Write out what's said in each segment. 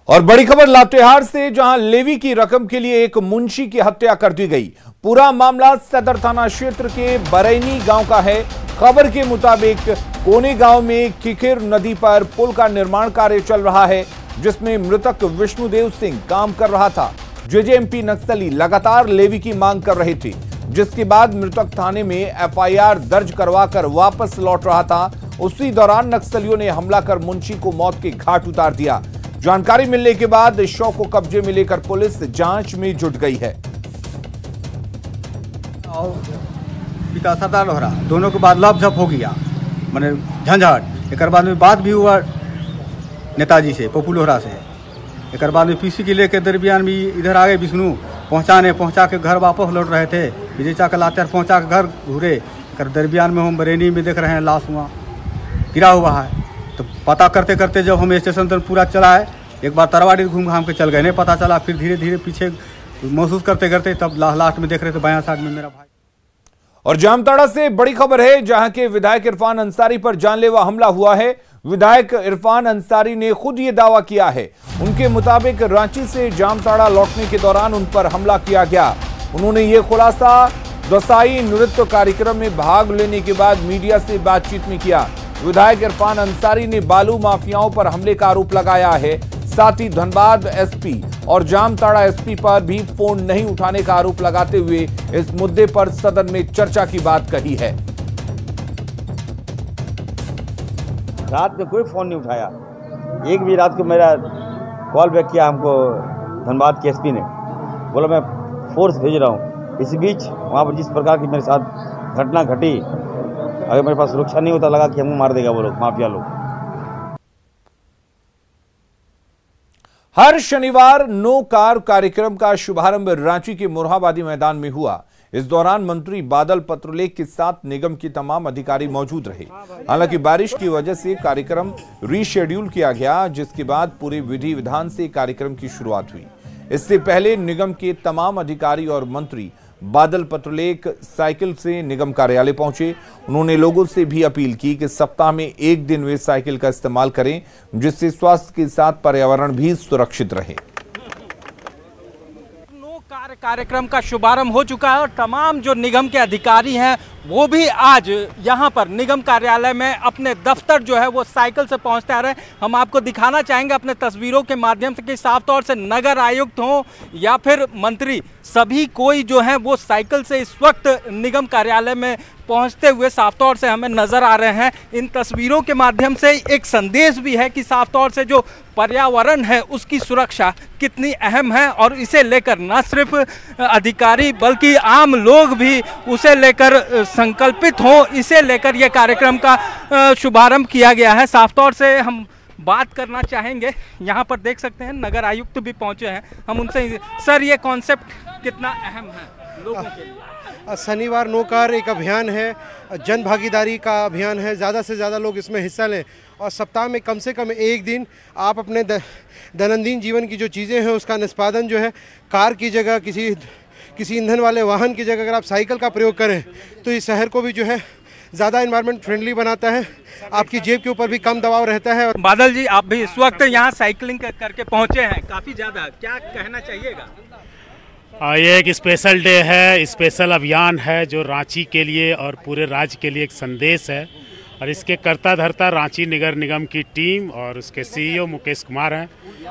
और बड़ी खबर लातेहार से, जहां लेवी की रकम के लिए एक मुंशी की हत्या कर दी गई। पूरा मामला सदर थाना क्षेत्र के बरैनी गांव का है। खबर के मुताबिक कोने गांव में किकिर नदी पर पुल का निर्माण कार्य चल रहा है, जिसमें मृतक विष्णुदेव सिंह काम कर रहा था। जेजेएमपी नक्सली लगातार लेवी की मांग कर रहे थे, जिसके बाद मृतक थाने में एफआईआर दर्ज करवाकर वापस लौट रहा था। उसी दौरान नक्सलियों ने हमला कर मुंशी को मौत के घाट उतार दिया। जानकारी मिलने के बाद शव को कब्जे में लेकर पुलिस जांच में जुट गई है। पिता सरदार लोहरा दोनों के बाद लपझप हो गया, मैंने झंझट। एक बाद में बात भी हुआ नेताजी से, पप्पू लोहरा से। एक बाद में पीसी के लेके दरमियान भी इधर आ गए। विष्णु पहुंचा के घर वापस लौट रहे थे। विजय चाकल लातेहार पहुंचा के घर घूरे। दरमियान में हम बरेनी में देख रहे हैं लाश हुआ गिरा हुआ है। तो पता करते करते जब हम स्टेशन तक पूरा चला है, एक बार तरवाड़ी घूम घाम के चल गए, नहीं पता चला। फिर धीरे धीरे पीछे महसूस करते करते तब लास्ट में देख रहे थे बायां साइड में मेरा भाई। और जामताड़ा से बड़ी खबर है, जहां के विधायक इरफान अंसारी पर जानलेवा हमला हुआ है। विधायक इरफान अंसारी ने खुद ये दावा किया है। उनके मुताबिक रांची से जामताड़ा लौटने के दौरान उन पर हमला किया गया। उन्होंने ये खुलासा दसाई नृत्य कार्यक्रम में भाग लेने के बाद मीडिया से बातचीत में किया। विधायक इरफान अंसारी ने बालू माफियाओं पर हमले का आरोप लगाया है। साथ ही धनबाद एसपी और जामताड़ा एसपी पर भी फोन नहीं उठाने का आरोप लगाते हुए इस मुद्दे पर सदन में चर्चा की बात कही है। रात में कोई फोन नहीं उठाया, एक भी रात को मेरा कॉल बैक किया हमको धनबाद के एसपी ने, बोला मैं फोर्स भेज रहा हूँ। इसी बीच वहाँ पर जिस प्रकार की मेरे साथ घटना घटी, अगर मेरे पास सुरक्षा नहीं होता लगा कि हमको मार देगा वो लोग, माफिया लोग। हर शनिवार नो कार कार्यक्रम का शुभारंभ रांची के मोरहाबादी मैदान में हुआ। इस दौरान मंत्री बादल पत्रलेख के साथ निगम के तमाम अधिकारी मौजूद रहे। हालांकि बारिश की वजह से कार्यक्रम रीशेड्यूल किया गया, जिसके बाद पूरे विधि विधान से कार्यक्रम की शुरुआत हुई। इससे पहले निगम के तमाम अधिकारी और मंत्री बादल पत्रलेख साइकिल से निगम कार्यालय पहुंचे। उन्होंने लोगों से भी अपील की कि सप्ताह में एक दिन वे साइकिल का इस्तेमाल करें, जिससे स्वास्थ्य के साथ पर्यावरण भी सुरक्षित रहे। कार्यक्रम का शुभारंभ हो चुका है और तमाम जो निगम के अधिकारी हैं वो भी आज यहाँ पर निगम कार्यालय में अपने दफ्तर जो है वो साइकिल से पहुँचते आ रहे हैं। हम आपको दिखाना चाहेंगे अपने तस्वीरों के माध्यम से कि साफ तौर से नगर आयुक्त हो या फिर मंत्री, सभी कोई जो है वो साइकिल से इस वक्त निगम कार्यालय में पहुंचते हुए साफ तौर से हमें नजर आ रहे हैं। इन तस्वीरों के माध्यम से एक संदेश भी है कि साफ तौर से जो पर्यावरण है उसकी सुरक्षा कितनी अहम है, और इसे लेकर न सिर्फ अधिकारी बल्कि आम लोग भी उसे लेकर संकल्पित हों। इसे लेकर यह कार्यक्रम का शुभारंभ किया गया है। साफ तौर से हम बात करना चाहेंगे, यहाँ पर देख सकते हैं नगर आयुक्त भी पहुँचे हैं। हम उनसे, सर ये कॉन्सेप्ट कितना अहम है लोगों के लिए? शनिवार नो कार एक अभियान है, जन भागीदारी का अभियान है। ज़्यादा से ज़्यादा लोग इसमें हिस्सा लें और सप्ताह में कम से कम एक दिन आप अपने दैनंदिन जीवन की जो चीज़ें हैं उसका निष्पादन जो है कार की जगह किसी ईंधन वाले वाहन की जगह अगर आप साइकिल का प्रयोग करें तो इस शहर को भी जो है ज़्यादा एनवायरनमेंट फ्रेंडली बनाता है। आपकी जेब के ऊपर भी कम दबाव रहता है। और बादल जी, आप भी इस वक्त यहाँ साइकिलिंग करके पहुँचे हैं, काफ़ी ज़्यादा, क्या कहना चाहिएगा? ये एक स्पेशल डे है, स्पेशल अभियान है जो रांची के लिए और पूरे राज्य के लिए एक संदेश है। और इसके कर्ता धर्ता रांची नगर निगम की टीम और उसके सीईओ मुकेश कुमार हैं।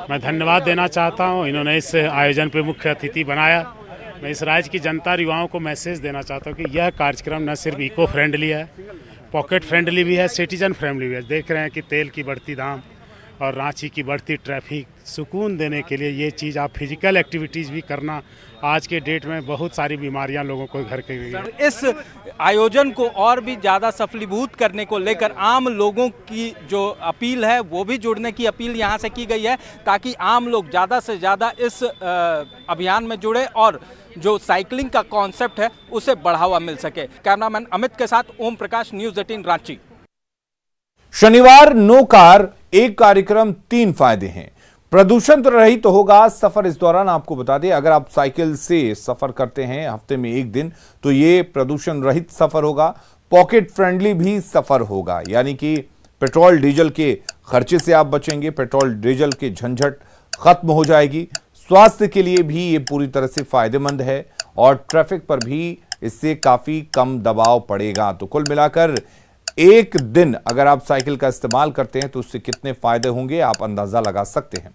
मैं धन्यवाद देना चाहता हूं, इन्होंने इस आयोजन पे मुख्य अतिथि बनाया। मैं इस राज्य की जनता और युवाओं को मैसेज देना चाहता हूं कि यह कार्यक्रम न सिर्फ इको फ्रेंडली है, पॉकेट फ्रेंडली भी है, सिटीजन फ्रेंडली भी है। देख रहे हैं कि तेल की बढ़ती दाम और रांची की बढ़ती ट्रैफिक, सुकून देने के लिए ये चीज़ आप फिजिकल एक्टिविटीज़ भी करना। आज के डेट में बहुत सारी बीमारियां लोगों को घर के इस आयोजन को और भी ज़्यादा सफलीभूत करने को लेकर आम लोगों की जो अपील है वो भी जुड़ने की अपील यहाँ से की गई है, ताकि आम लोग ज़्यादा से ज़्यादा इस अभियान में जुड़े और जो साइकिलिंग का कॉन्सेप्ट है उसे बढ़ावा मिल सके। कैमरामैन अमित के साथ ओम प्रकाश, न्यूज़ 18 रांची। शनिवार नो कार एक कार्यक्रम, 3 फायदे हैं। प्रदूषण रहित तो होगा सफर। इस दौरान आपको बता दें, अगर आप साइकिल से सफर करते हैं हफ्ते में एक दिन तो ये प्रदूषण रहित सफर होगा। पॉकेट फ्रेंडली भी सफर होगा, यानी कि पेट्रोल डीजल के खर्चे से आप बचेंगे, पेट्रोल डीजल के झंझट खत्म हो जाएगी। स्वास्थ्य के लिए भी ये पूरी तरह से फायदेमंद है और ट्रैफिक पर भी इससे काफी कम दबाव पड़ेगा। तो कुल मिलाकर एक दिन अगर आप साइकिल का इस्तेमाल करते हैं तो उससे कितने फायदे होंगे आप अंदाजा लगा सकते हैं।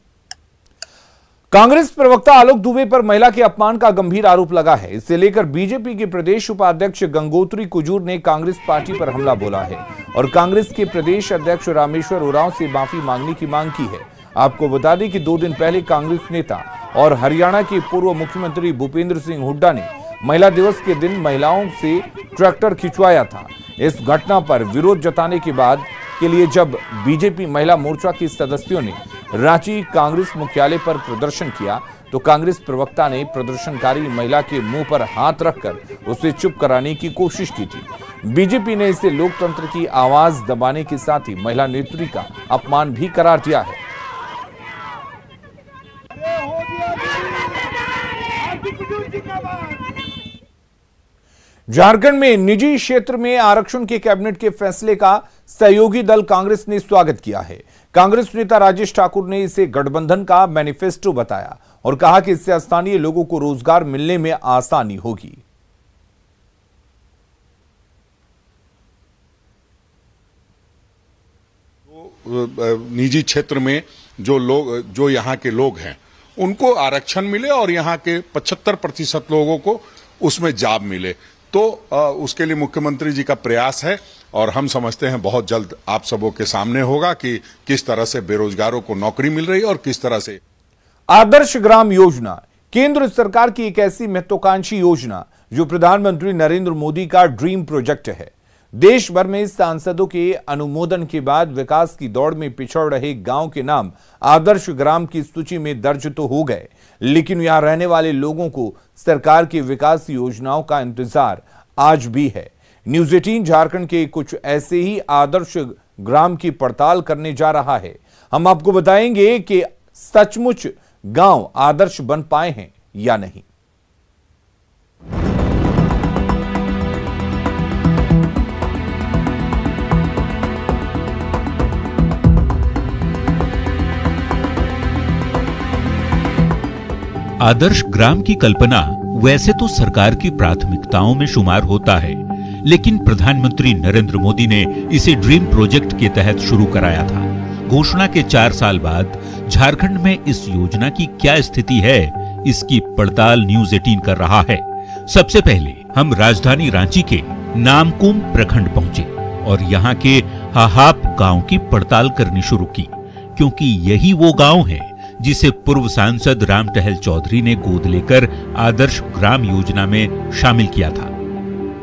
कांग्रेस प्रवक्ता आलोक दुबे पर महिला के अपमान का गंभीर आरोप लगा है। इसे लेकर बीजेपी के प्रदेश उपाध्यक्ष गंगोत्री कुजूर ने कांग्रेस पार्टी पर हमला बोला है और कांग्रेस के प्रदेश अध्यक्ष रामेश्वर उरांव से माफी मांगने की मांग की है। आपको बता दें कि 2 दिन पहले कांग्रेस नेता और हरियाणा के पूर्व मुख्यमंत्री भूपेंद्र सिंह हुड्डा ने महिला दिवस के दिन महिलाओं से ट्रैक्टर खिंचवाया था। इस घटना पर विरोध जताने के बाद के लिए जब बीजेपी महिला मोर्चा के सदस्यों ने रांची कांग्रेस मुख्यालय पर प्रदर्शन किया तो कांग्रेस प्रवक्ता ने प्रदर्शनकारी महिला के मुंह पर हाथ रखकर उसे चुप कराने की कोशिश की थी। बीजेपी ने इसे लोकतंत्र की आवाज दबाने के साथ ही महिला नेत्री का अपमान भी करार दिया है। झारखंड में निजी क्षेत्र में आरक्षण के कैबिनेट के फैसले का सहयोगी दल कांग्रेस ने स्वागत किया है। कांग्रेस नेता राजेश ठाकुर ने इसे गठबंधन का मैनिफेस्टो बताया और कहा कि इससे स्थानीय लोगों को रोजगार मिलने में आसानी होगी। निजी क्षेत्र में जो यहाँ के लोग हैं उनको आरक्षण मिले और यहाँ के 75% लोगों को उसमें जॉब मिले, तो उसके लिए मुख्यमंत्री जी का प्रयास है और हम समझते हैं बहुत जल्द आप सबों के सामने होगा कि किस तरह से बेरोजगारों को नौकरी मिल रही है और किस तरह से। आदर्श ग्राम योजना केंद्र सरकार की एक ऐसी महत्वाकांक्षी योजना जो प्रधानमंत्री नरेंद्र मोदी का ड्रीम प्रोजेक्ट है। देश भर में सांसदों के अनुमोदन के बाद विकास की दौड़ में पिछड़ रहे गांव के नाम आदर्श ग्राम की सूची में दर्ज तो हो गए, लेकिन यहां रहने वाले लोगों को सरकार की विकास योजनाओं का इंतजार आज भी है। न्यूज़ 18 झारखंड के कुछ ऐसे ही आदर्श ग्राम की पड़ताल करने जा रहा है। हम आपको बताएंगे कि सचमुच गांव आदर्श बन पाए हैं या नहीं। आदर्श ग्राम की कल्पना वैसे तो सरकार की प्राथमिकताओं में शुमार होता है, लेकिन प्रधानमंत्री नरेंद्र मोदी ने इसे ड्रीम प्रोजेक्ट के तहत शुरू कराया था। घोषणा के 4 साल बाद झारखंड में इस योजना की क्या स्थिति है, इसकी पड़ताल न्यूज़ 18 कर रहा है। सबसे पहले हम राजधानी रांची के नामकुम प्रखंड पहुंचे और यहाँ के हाहाप गांव की पड़ताल करनी शुरू की, क्योंकि यही वो गांव है जिसे पूर्व सांसद राम टहल चौधरी ने गोद लेकर आदर्श ग्राम योजना में शामिल किया था।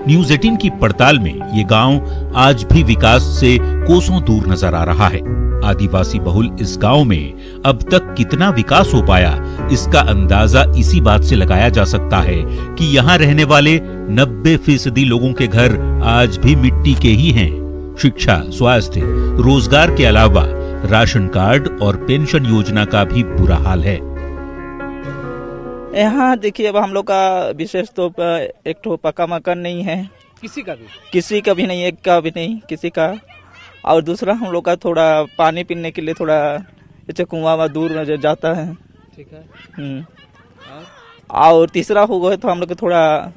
न्यूज़ 18 की पड़ताल में ये गांव आज भी विकास से कोसों दूर नजर आ रहा है। आदिवासी बहुल इस गांव में अब तक कितना विकास हो पाया, इसका अंदाजा इसी बात से लगाया जा सकता है कि यहाँ रहने वाले 90% लोगों के घर आज भी मिट्टी के ही हैं। शिक्षा, स्वास्थ्य, रोजगार के अलावा राशन कार्ड और पेंशन योजना का भी बुरा हाल है। यहाँ देखिए, अब हम लोग का विशेष तो एक तो पक्का मकान नहीं है, किसी का भी नहीं, एक का भी नहीं, किसी का। और दूसरा हम लोग का थोड़ा पानी पीने के लिए थोड़ा ऐसे कुआं दूर नजर जाता है। ठीक है। और तीसरा हो गया तो हम लोग का थोड़ा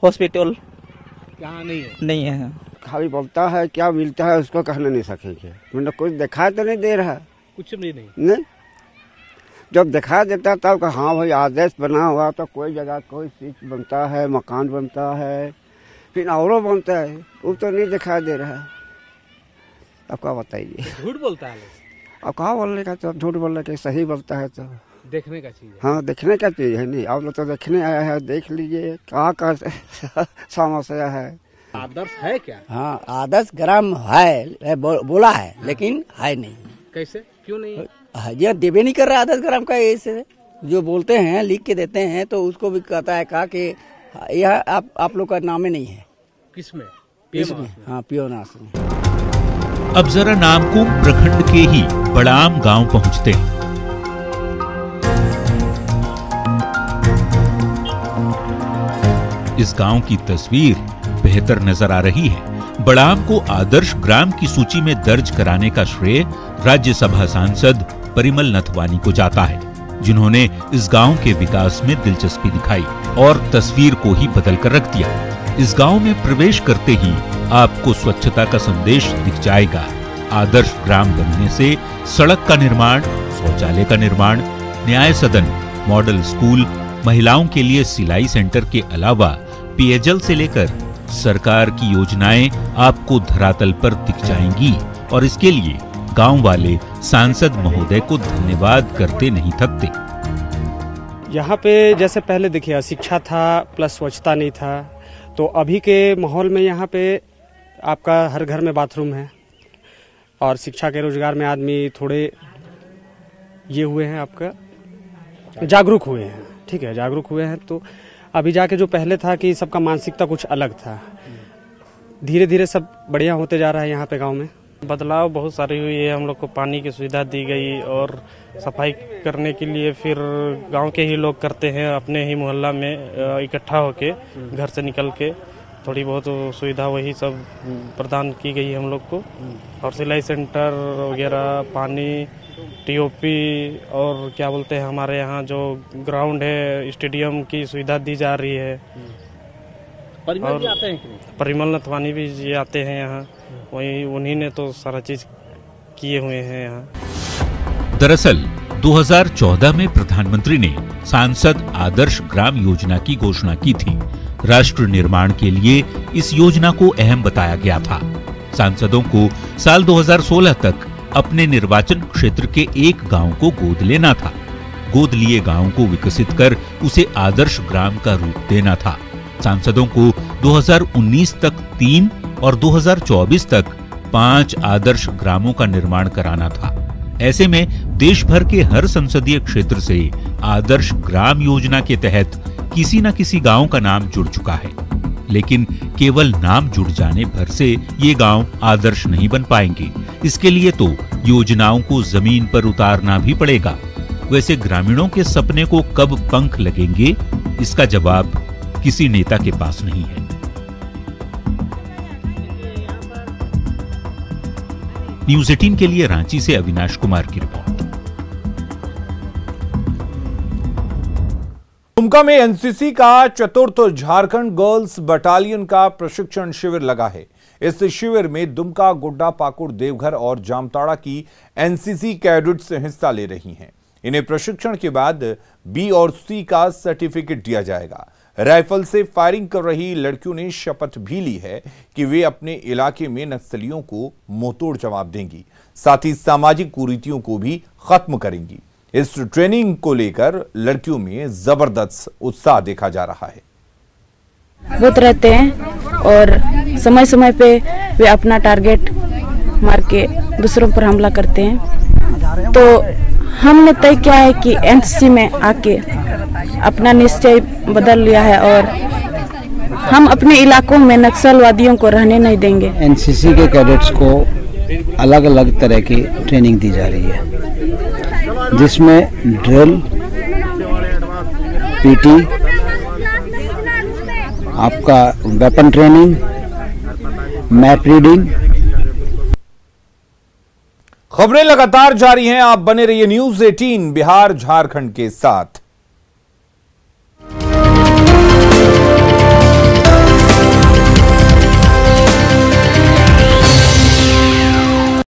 हॉस्पिटल यहाँ नहीं है। खाली बोलता है, क्या मिलता है उसको कहने नहीं सकेंगे। मतलब कुछ दिखाई तो नहीं दे रहा, कुछ भी नहीं। जब दिखा देता तब हाँ भाई आदेश बना हुआ तो कोई जगह कोई चीज बनता है, मकान बनता है, फिर और बनता है, वो तो नहीं दिखाई दे रहा। अब क्या बताइए, झूठ बोलता है। अब कहाँ बोलने का, तो झूठ बोलने का, सही बोलता है तो देखने का चीज है। हाँ, देखने का चीज है। नहीं आप लोग तो देखने आया है, देख लीजिए कहाँ का समस्या है। आदर्श है क्या? हाँ, आदर्श ग्राम है, बोला है, लेकिन है नहीं। कैसे, क्यों नहीं? ये देवे नहीं कर रहा आदर्श ग्राम का। ऐसे जो बोलते हैं, लिख के देते हैं, तो उसको भी कहता है कहा कि यह आप लोग का नाम ही नहीं है। किसमें? हाँ, पियोनास में। अब जरा नामकुम प्रखंड के ही बड़ाम गांव पहुंचते हैं। इस गांव की तस्वीर बेहतर नजर आ रही है। बड़ाम को आदर्श ग्राम की सूची में दर्ज कराने का श्रेय राज्यसभा सांसद परिमल नथवानी को जाता है। जिन्होंने इस गांव के विकास में दिलचस्पी दिखाई और तस्वीर को ही बदल कर रख दिया। इस गांव में प्रवेश करते ही आपको स्वच्छता का संदेश दिख जाएगा। आदर्श ग्राम बनने से सड़क का निर्माण, शौचालय का निर्माण, न्याय सदन, मॉडल स्कूल, महिलाओं के लिए सिलाई सेंटर के अलावा पेयजल से लेकर सरकार की योजनाएं आपको धरातल पर दिख जाएंगी और इसके लिए गांव वाले सांसद महोदय को धन्यवाद करते नहीं थकते। यहाँ पे जैसे पहले देखिए शिक्षा था प्लस स्वच्छता नहीं था, तो अभी के माहौल में यहाँ पे आपका हर घर में बाथरूम है और शिक्षा के रोजगार में आदमी थोड़े ये हुए हैं, आपका जागरूक हुए हैं। ठीक है, जागरूक हुए हैं। तो अभी जाके जो पहले था कि सबका मानसिकता कुछ अलग था, धीरे धीरे सब बढ़िया होते जा रहा है। यहाँ पे गांव में बदलाव बहुत सारी हुई है। हम लोग को पानी की सुविधा दी गई और सफाई करने के लिए फिर गांव के ही लोग करते हैं, अपने ही मोहल्ला में इकट्ठा होके घर से निकल के थोड़ी बहुत सुविधा वही सब प्रदान की गई है हम लोग को। और सिलाई सेंटर वगैरह, पानी, टीओपी और क्या बोलते हैं हमारे यहाँ जो ग्राउंड है, स्टेडियम की सुविधा दी जा रही है। परिमल जी आते हैं कि नहीं? परिमल नथवानी भी जी आते हैं यहाँ, वही उन्हीं ने तो सारा चीज किए हुए हैं यहाँ। दरअसल 2014 में प्रधानमंत्री ने सांसद आदर्श ग्राम योजना की घोषणा की थी। राष्ट्र निर्माण के लिए इस योजना को अहम बताया गया था। सांसदों को साल 2016 तक अपने निर्वाचन क्षेत्र के एक गांव को गोद लेना था। गोद लिए गांव को विकसित कर उसे आदर्श ग्राम का रूप देना था। सांसदों को 2019 तक 3 और 2024 तक 5 आदर्श ग्रामों का निर्माण कराना था। ऐसे में देश भर के हर संसदीय क्षेत्र से आदर्श ग्राम योजना के तहत किसी न किसी गांव का नाम जुड़ चुका है, लेकिन केवल नाम जुड़ जाने भर से ये गांव आदर्श नहीं बन पाएंगे। इसके लिए तो योजनाओं को जमीन पर उतारना भी पड़ेगा। वैसे ग्रामीणों के सपने को कब पंख लगेंगे, इसका जवाब किसी नेता के पास नहीं है। न्यूज़ 18 के लिए रांची से अविनाश कुमार की रिपोर्ट। दुमका में एनसीसी का चतुर्थ झारखंड गर्ल्स बटालियन का प्रशिक्षण शिविर लगा है। इस शिविर में दुमका, गोड्डा, पाकुड़, देवघर और जामताड़ा की एनसीसी कैडेट्स हिस्सा ले रही हैं। इन्हें प्रशिक्षण के बाद बी और सी का सर्टिफिकेट दिया जाएगा। राइफल से फायरिंग कर रही लड़कियों ने शपथ भी ली है कि वे अपने इलाके में नक्सलियों को मुंहतोड़ जवाब देंगी, साथ ही सामाजिक कुरीतियों को भी खत्म करेंगी। इस ट्रेनिंग को लेकर लड़कियों में जबरदस्त उत्साह देखा जा रहा है। बहुत रहते हैं और समय समय पे वे अपना टारगेट मार के दूसरों पर हमला करते हैं। तो हमने तय किया है कि एनसीसी में आके अपना निश्चय बदल लिया है और हम अपने इलाकों में नक्सलवादियों को रहने नहीं देंगे। एनसीसी के कैडेट्स को अलग अलग तरह की ट्रेनिंग दी जा रही है, जिसमें ड्रिल, पीटी, आपका वेपन ट्रेनिंग, मैप रीडिंग। खबरें लगातार जारी हैं, आप बने रहिए न्यूज़ 18 बिहार झारखंड के साथ।